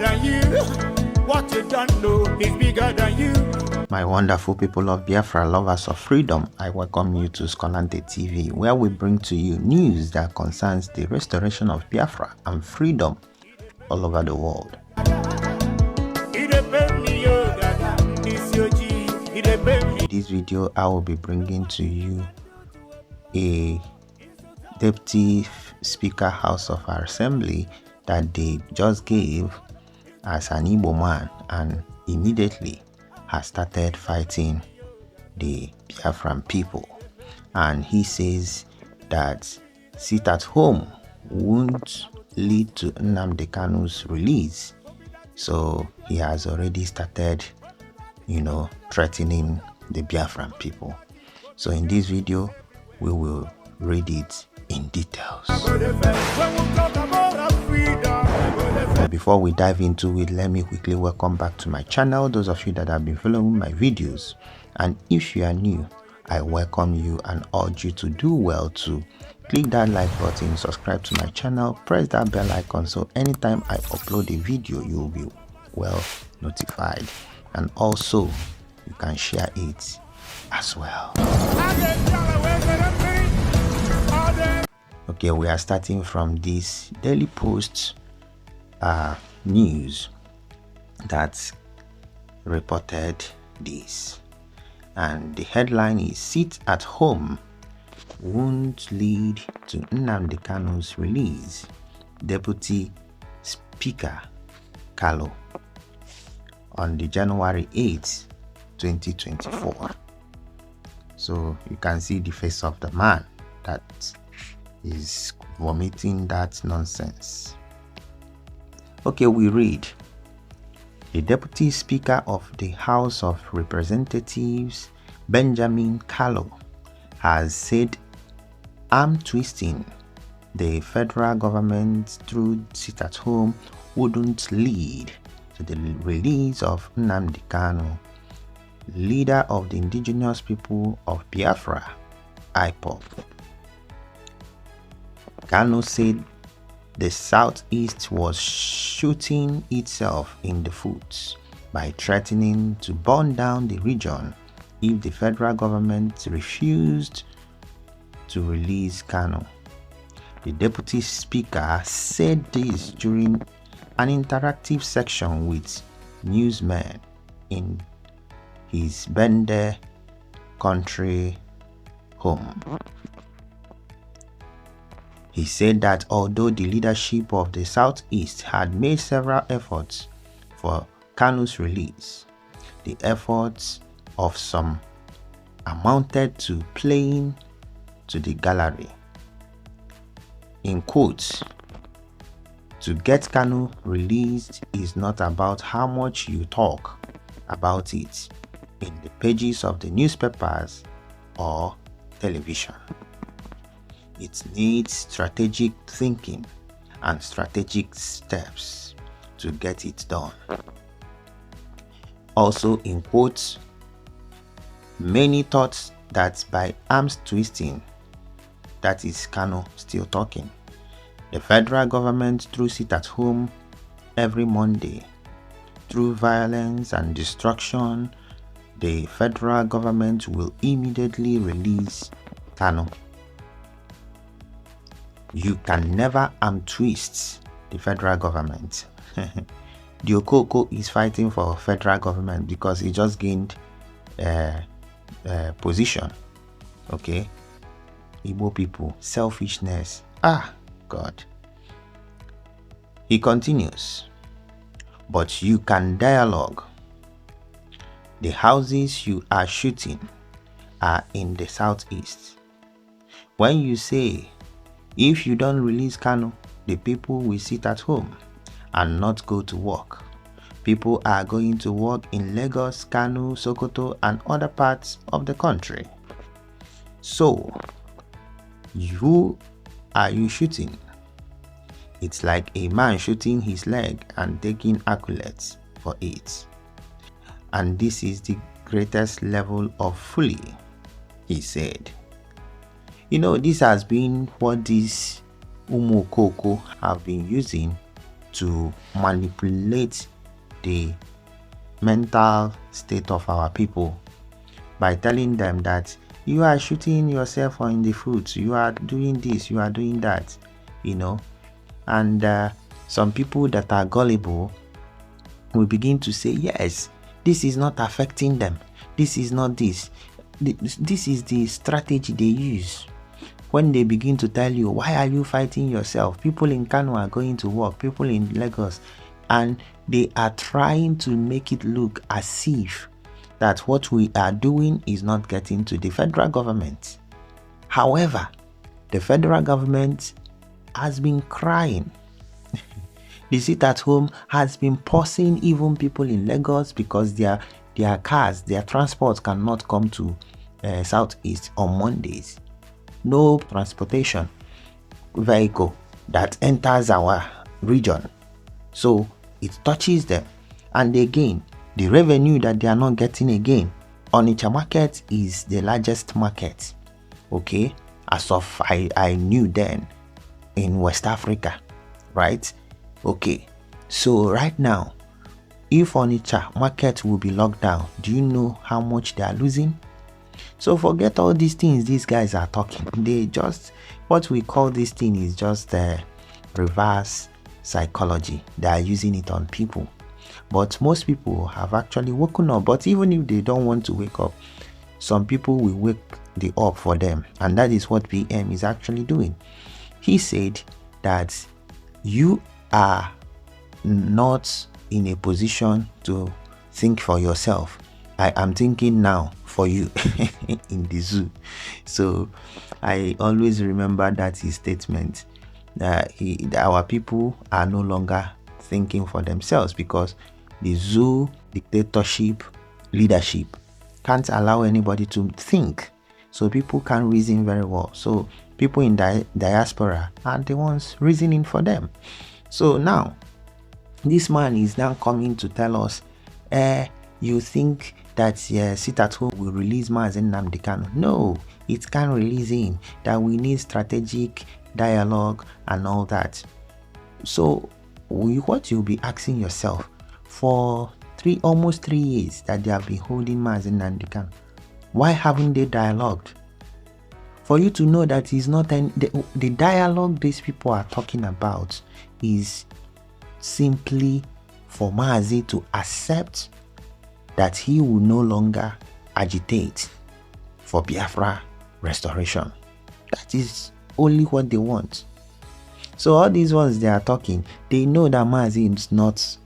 than you. What you don't know is bigger than you. My wonderful people of Biafra, lovers of freedom, I welcome you to Skolante TV, where we bring to you news that concerns the restoration of Biafra and freedom all over the world. In this video, I will be bringing to you a Deputy Speaker House of our Assembly that they just gave as an Igbo man, and immediately has started fighting the Biafran people. And he says that sit at home won't lead to Nnamdi Kanu's release. So he has already started, threatening the Biafran people. So in this video, we will read it in details. But before we dive into it, let me quickly welcome back to my channel those of you that have been following my videos. And if you are new, I welcome you and urge you to do well to click that like button, subscribe to my channel, press that bell icon so anytime I upload a video, you will be well notified. And also, you can share it as well. Okay, we are starting from this Daily Post news that reported this, and the headline is "Sit at home won't lead to Nnamdi Kanu's release, Deputy Speaker Kalu," on the January 8th, 2024. So you can see the face of the man that is vomiting that nonsense. Okay, we read, the Deputy Speaker of the House of Representatives, Benjamin Kalu, has said arm twisting the federal government through sit at home wouldn't lead to the release of Nnamdi Kanu, leader of the indigenous people of Biafra, IPOB. Kanu said the Southeast was shooting itself in the foot by threatening to burn down the region if the federal government refused to release Kanu. The Deputy Speaker said this during an interactive section with newsmen in his Bende country home. He said that although the leadership of the Southeast had made several efforts for Kanu's release, the efforts of some amounted to playing to the gallery. In quotes, to get Kanu released is not about how much you talk about it in the pages of the newspapers or television. It needs strategic thinking and strategic steps to get it done. Also, in quotes, many thought that by arms twisting, that is Kanu still talking, the federal government through sit at home every Monday, through violence and destruction, the federal government will immediately release Kanu. You can never arm twist the federal government. The Okoko is fighting for federal government because he just gained position. Okay, Igbo people, selfishness. God. He continues, but you can dialogue. The houses you are shooting are in the Southeast. When you say, if you don't release Kanu, the people will sit at home and not go to work. People are going to work in Lagos, Kanu, Sokoto, and other parts of the country. So, who are you shooting? It's like a man shooting his leg and taking accolades for it. And this is the greatest level of folly, he said. This has been what these Umukoko have been using to manipulate the mental state of our people by telling them that you are shooting yourself in the foot, you are doing this, you are doing that, and some people that are gullible will begin to say, yes, this is not affecting them, this is not this is the strategy they use. When they begin to tell you, why are you fighting yourself? People in Kanu are going to work, people in Lagos, and they are trying to make it look as if that what we are doing is not getting to the federal government. However, the federal government has been crying. The sit at home has been pausing even people in Lagos because their cars, their transport cannot come to Southeast on Mondays. No transportation vehicle that enters our region. So it touches them. And again, the revenue that they are not getting again. Onitsha market is the largest market, okay, as of I knew then in West Africa, right? Okay, so right now, if Onitsha market will be locked down, do you know how much they are losing? So forget all these things these guys are talking. They just, what we call this thing is just reverse psychology. They are using it on people. But most people have actually woken up. But even if they don't want to wake up, some people will wake the up for them. And that is what PM is actually doing. He said that you are not in a position to think for yourself. I am thinking now for you in the zoo. So I always remember that his statement that our people are no longer thinking for themselves because the zoo dictatorship leadership can't allow anybody to think. So people can't reason very well. So people in diaspora are the ones reasoning for them. So now this man is now coming to tell us, you think that sit at home will release Mazi Nnamdi Kanu? No, it can't release him. That we need strategic dialogue and all that. So what you'll be asking yourself, for almost 3 years that they have been holding Mazi Nnamdi Kanu, why haven't they dialogued? For you to know that it's not the dialogue these people are talking about is simply for Mazi to accept that he will no longer agitate for Biafra restoration. That is only what they want. So all these ones they are talking, they know that Mazi is not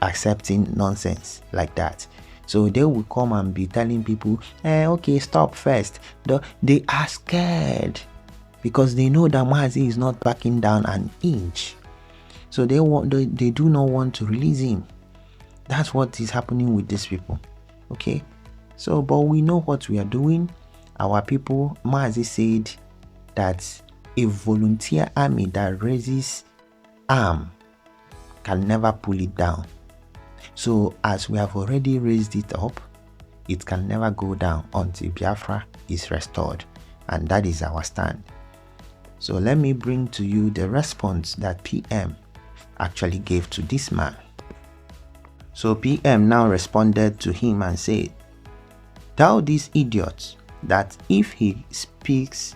accepting nonsense like that. So they will come and be telling people, okay, stop first. They are scared because they know that Mazi is not backing down an inch. So they do not want to release him. That's what is happening with these people. Okay? So, but we know what we are doing. Our people, Mazi said that a volunteer army that raises arm can never pull it down. So as we have already raised it up, it can never go down until Biafra is restored. And that is our stand. So let me bring to you the response that PM actually gave to this man. So PM now responded to him and said, tell this idiot that if he speaks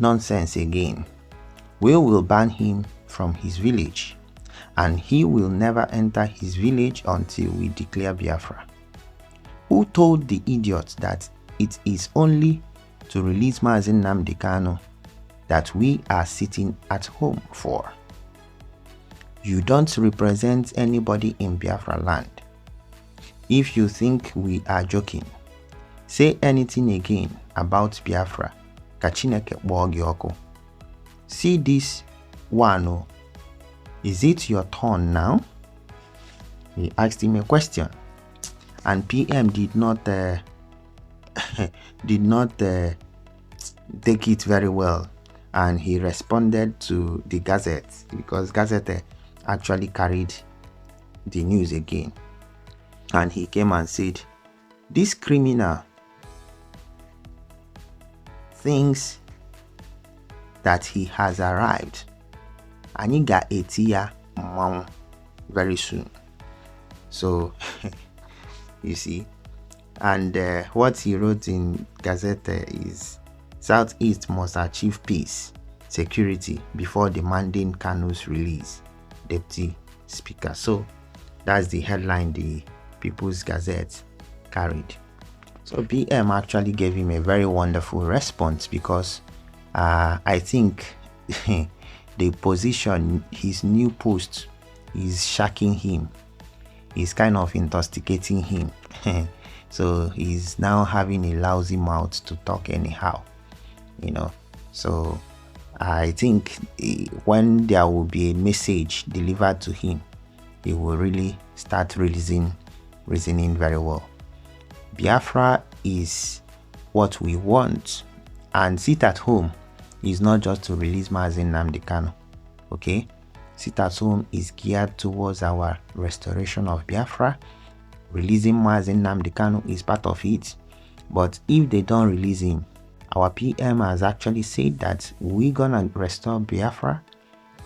nonsense again, we will ban him from his village, and he will never enter his village until we declare Biafra. Who told the idiot that it is only to release Mazi Nnamdi Kanu that we are sitting at home for? You don't represent anybody in Biafra land. If you think we are joking, say anything again about Biafra, Kachineke Bogioko. See this one. Is it your turn now? He asked him a question, and PM did not take it very well, and he responded to the Gazette because Gazette actually carried the news again, and he came and said, this criminal thinks that he has arrived. Anyị ga-eti ya mmanwụ. very soon. So you see, and what he wrote in Gazette is Southeast must achieve peace, security before demanding Kanu's release, Deputy Speaker. So that's the headline the People's Gazette carried. So PM actually gave him a very wonderful response because I think the position, his new post is shocking him. He's kind of intoxicating him. So he's now having a lousy mouth to talk anyhow, you know. So I think when there will be a message delivered to him, he will really start reasoning very well. Biafra is what we want, and sit at home is not just to release Mazi Nnamdi Kanu. Okay, sit at home is geared towards our restoration of Biafra. Releasing Mazi Nnamdi Kanu is part of it, but if they don't release him, our PM has actually said that we're gonna restore Biafra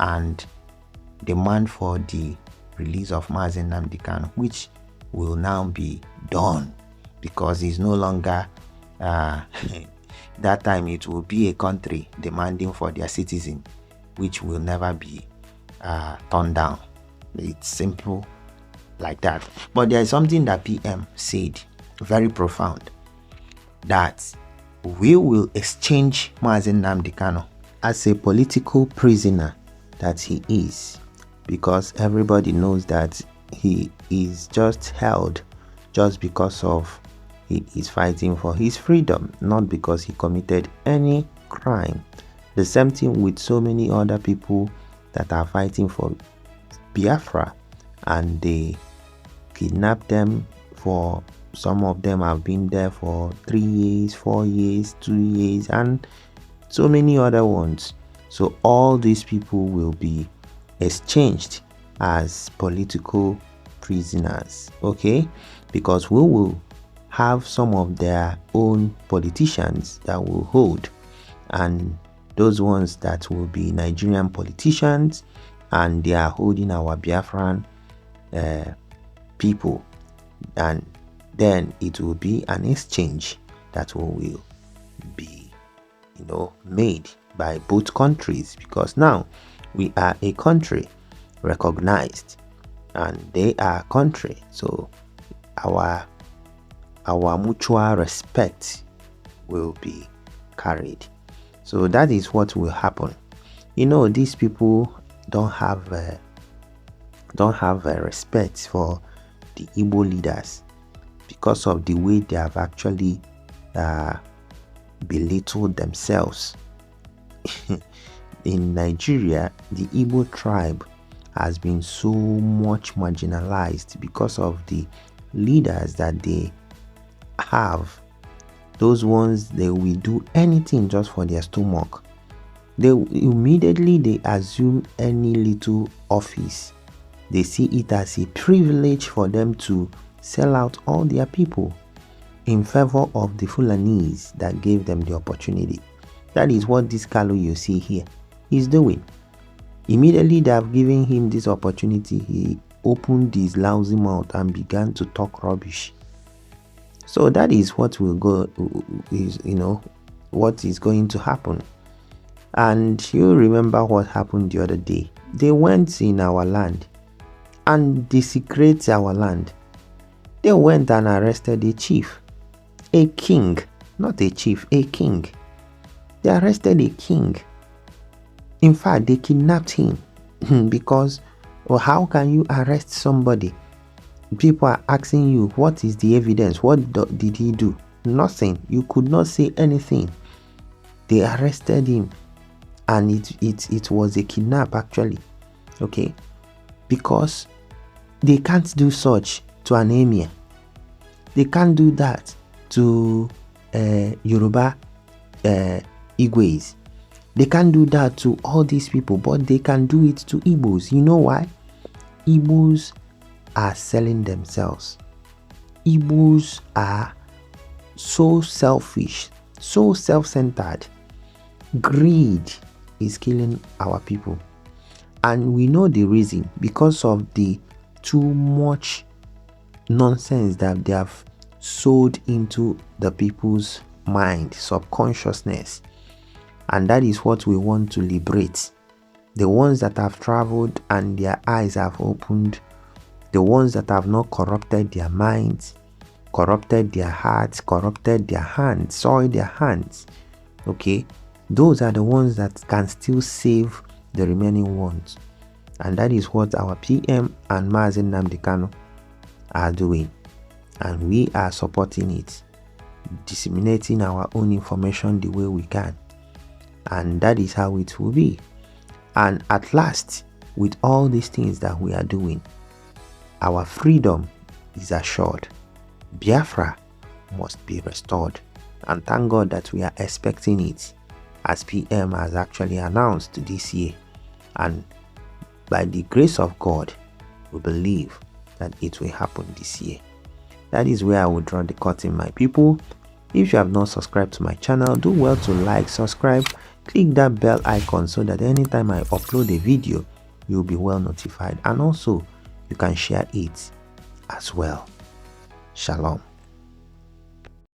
and demand for the release of Mazi Nnamdi Kanu, which will now be done because he's no longer that time it will be a country demanding for their citizen, which will never be turned down. It's simple like that. But there is something that PM said, very profound, that we will exchange Mazi Nnamdi Kanu as a political prisoner that he is, because everybody knows that he is just held just because of he is fighting for his freedom, not because he committed any crime. The same thing with so many other people that are fighting for Biafra, and they kidnap them. For some of them have been there for 3 years, 4 years, 2 years, and so many other ones. So all these people will be exchanged as political prisoners, okay? Because we will have some of their own politicians that will hold, and those ones that will be Nigerian politicians, and they are holding our Biafran people, and then it will be an exchange that will be, made by both countries, because now we are a country recognized and they are a country, so our mutual respect will be carried. So that is what will happen. These people don't have a respect for the Igbo leaders because of the way they have actually belittled themselves. In Nigeria, the Igbo tribe has been so much marginalized because of the leaders that they have. Those ones, they will do anything just for their stomach. They assume any little office. They see it as a privilege for them to sell out all their people in favor of the Fulanese that gave them the opportunity. That is what this Kalu you see here is doing. Immediately they have given him this opportunity, he opened his lousy mouth and began to talk rubbish. So that is what will go, what is going to happen. And you remember what happened the other day. They went in our land and desecrated our land. They went and arrested a chief, a king, not a chief, a king. They arrested a king. In fact, they kidnapped him because, how can you arrest somebody? People are asking you, what is the evidence? What did he do? Nothing. You could not say anything. They arrested him, and it was a kidnap actually, okay? Because they can't do such to an emir. They can't do that to Yoruba Igwes. They can't do that to all these people, but they can do it to Igbos. You know why? Igbos are selling themselves. Igbos are so selfish, so self-centered. Greed is killing our people. And we know the reason, because of the too much nonsense that they have sowed into the people's mind, subconsciousness. And that is what we want to liberate. The ones that have traveled and their eyes have opened, the ones that have not corrupted their minds, corrupted their hearts, corrupted their hands, soiled their hands. Okay, those are the ones that can still save the remaining ones. And that is what our PM and Mazi Nnamdi Kanu are doing. And we are supporting it, disseminating our own information the way we can. And that is how it will be. And at last, with all these things that we are doing, our freedom is assured. Biafra must be restored. And thank God that we are expecting it, as PM has actually announced this year. And by the grace of God, we believe that it will happen this year. That is where I will draw the curtain, my people. If you have not subscribed to my channel, do well to like, subscribe, click that bell icon so that anytime I upload a video, you'll be well notified. And also, you can share it as well. Shalom.